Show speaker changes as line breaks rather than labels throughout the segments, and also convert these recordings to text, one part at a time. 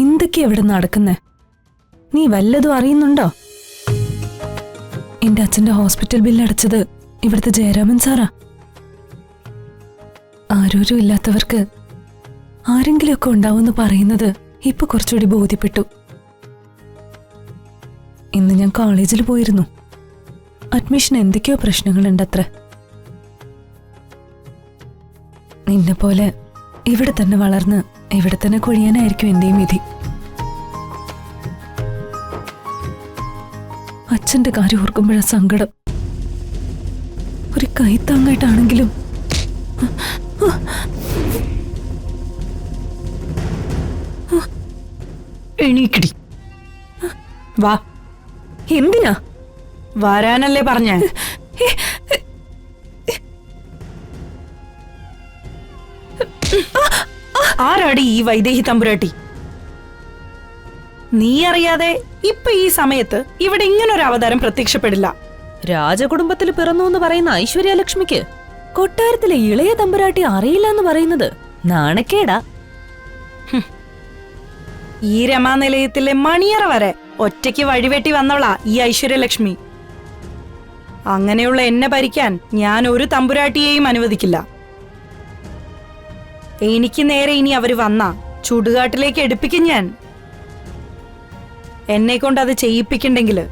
എന്തൊക്കെയാ ഇവിടെ നടക്കുന്നേ? നീ വല്ലതും അറിയുന്നുണ്ടോ? എന്റെ അച്ഛന്റെ ഹോസ്പിറ്റൽ ബില്ല് അടച്ചത് ഇവിടുത്തെ ജയരാമൻ സാറാ. ആരോരും ഇല്ലാത്തവർക്ക് ആരെങ്കിലുമൊക്കെ ഉണ്ടാവുമെന്ന് പറയുന്നത് ഇപ്പൊ കുറച്ചുകൂടി ബോധ്യപ്പെട്ടു. ഇന്ന് ഞാൻ കോളേജിൽ പോയിരുന്നു. അഡ്മിഷൻ എന്തൊക്കെയോ പ്രശ്നങ്ങളുണ്ടത്ര. നിന്നെ പോലെ ഇവിടെ തന്നെ വളർന്ന് ഇവിടെ തന്നെ കൊഴിയാനായിരിക്കും എന്റെയും വിധി. അച്ഛന്റെ കാര്യം ഓർക്കുമ്പോഴാ സങ്കടം. ഒരു കൈത്താങ്ങായിട്ടാണെങ്കിലും.
എണീക്കടി, വാ.
എന്തിനാ?
വരാനല്ലേ പറഞ്ഞ? ആരാടി ഈ വൈദേഹി തമ്പുരാട്ടി? നീ അറിയാതെ ഇപ്പൊ ഈ സമയത്ത് ഇവിടെ ഇങ്ങനൊരു അവതാരം പ്രത്യക്ഷപ്പെടില്ല.
രാജകുടുംബത്തിൽ പിറന്നു എന്ന് പറയുന്ന ഐശ്വര്യലക്ഷ്മിക്ക് കൊട്ടാരത്തിലെ ഇളയ തമ്പുരാട്ടി അറിയില്ല എന്ന് പറയുന്നത് നാണക്കേടാ.
ഈ രമാനിലയത്തിലെ മണിയറ വരെ ഒറ്റയ്ക്ക് വഴിവെട്ടി വന്നവളാ ഈ ഐശ്വര്യലക്ഷ്മി. അങ്ങനെയുള്ള എന്നെ ഭരിക്കാൻ ഞാൻ ഒരു തമ്പുരാട്ടിയെയും അനുവദിക്കില്ല. എനിക്ക് നേരെ ഇനി അവര് വന്ന ചുടുകാട്ടിലേക്ക് എടുപ്പിക്കും ഞാൻ. എന്നെ കൊണ്ട് അത് ചെയ്യിപ്പിക്കണ്ടെങ്കില്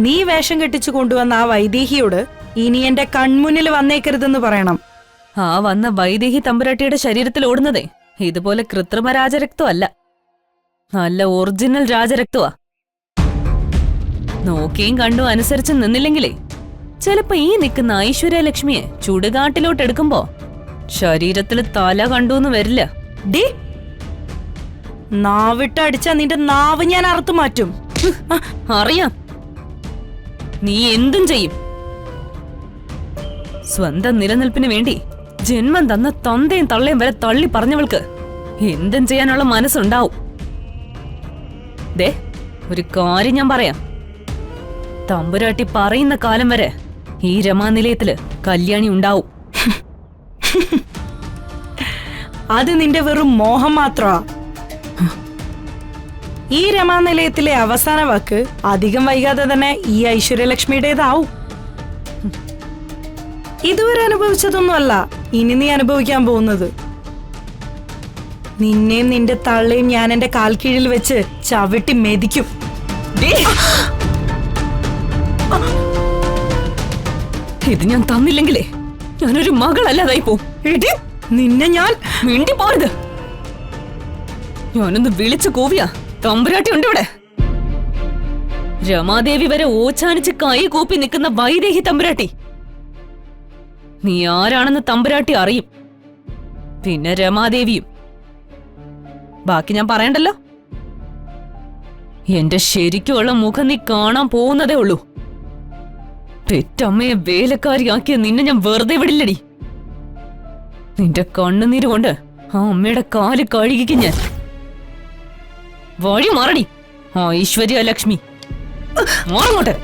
നീ വേഷം കെട്ടിച്ചു കൊണ്ടുവന്ന ആ വൈദേഹിയോട് ഇനി എന്റെ കൺമുന്നിൽ വന്നേക്കരുതെന്ന് പറയണം.
ആ വന്ന വൈദേഹി തമ്പുരാട്ടിയുടെ ശരീരത്തിൽ ഓടുന്നതേ ഇതുപോലെ കൃത്രിമ രാജരക്തമല്ല, നല്ല ഒറിജിനൽ രാജരക്തമാ. നോക്കിയും കണ്ടും അനുസരിച്ച് നിന്നില്ലെങ്കിലേ ചിലപ്പോ ഈ നിൽക്കുന്ന ഐശ്വര്യലക്ഷ്മിയെ ചുടുകാട്ടിലോട്ട് എടുക്കുമ്പോ ശരീരത്തിൽ തല കണ്ടൂന്ന് വരില്ല.
ഡേ, നാവിട്ടടിച്ച നിന്റെ നാവ് ഞാൻ അറുത്തു മാറ്റും.
അറിയാം, നീ എന്തും ചെയ്യും. സ്വന്തം നിലനിൽപ്പിന് വേണ്ടി ജന്മം തന്ന തന്തയും തള്ളയും വരെ തള്ളി പറഞ്ഞവൾക്ക് എന്തും ചെയ്യാനുള്ള മനസ്സുണ്ടാവും. ദേ, ഒരു കാര്യം ഞാൻ പറയാം. തമ്പുരാട്ടി പറയുന്ന കാലം വരെ ഈ രമാനിലയത്തില് കല്യാണി ഉണ്ടാവും.
അത് നിന്റെ വെറും മോഹം മാത്രമാ. ഈ രമാനിലയത്തിലെ അവസാന വാക്ക് അധികം വൈകാതെ തന്നെ ഈ ഐശ്വര്യലക്ഷ്മിയുടേതാവും. ഇതുവരെ അനുഭവിച്ചതൊന്നുമല്ല ഇനി നീ അനുഭവിക്കാൻ പോകുന്നത്. നിന്നെയും നിന്റെ തള്ളയും ഞാൻ എന്റെ കാൽക്കീഴിൽ വെച്ച് ചവിട്ടി മെതിക്കും.
ഇത് ഞാൻ തന്നില്ലെങ്കിലേ ഞാനൊരു മകളല്ലാതായി പോവും.
നിന്നെ ഞാൻ
മിണ്ടി പോരുത്. ഞാനൊന്ന് വിളിച്ചു കൂവിയാ തമ്പുരാട്ടി ഉണ്ട് ഇവിടെ. രമാദേവി വരെ ഓച്ചാനിച്ച് കൈ കൂപ്പി നിൽക്കുന്ന വൈദേഹി തമ്പുരാട്ടി. നീ ആരാണെന്ന് തമ്പുരാട്ടി അറിയും, പിന്നെ രമാദേവിയും. ബാക്കി ഞാൻ പറയണ്ടല്ലോ. എന്റെ ശരിക്കുള്ള മുഖം നീ കാണാൻ പോകുന്നതേ ഉള്ളൂ. പെറ്റമ്മയെ വേലക്കാരിയാക്കിയ നിന്നെ ഞാൻ വെറുതെ വിടില്ലടി. നിന്റെ കണ്ണുനീര് കൊണ്ട് ആ അമ്മയുടെ കാല് കഴുകിക്കും ഞാൻ. വഴി മാറടി ഐശ്വര്യലക്ഷ്മി, മാറങ്ങോട്ട്.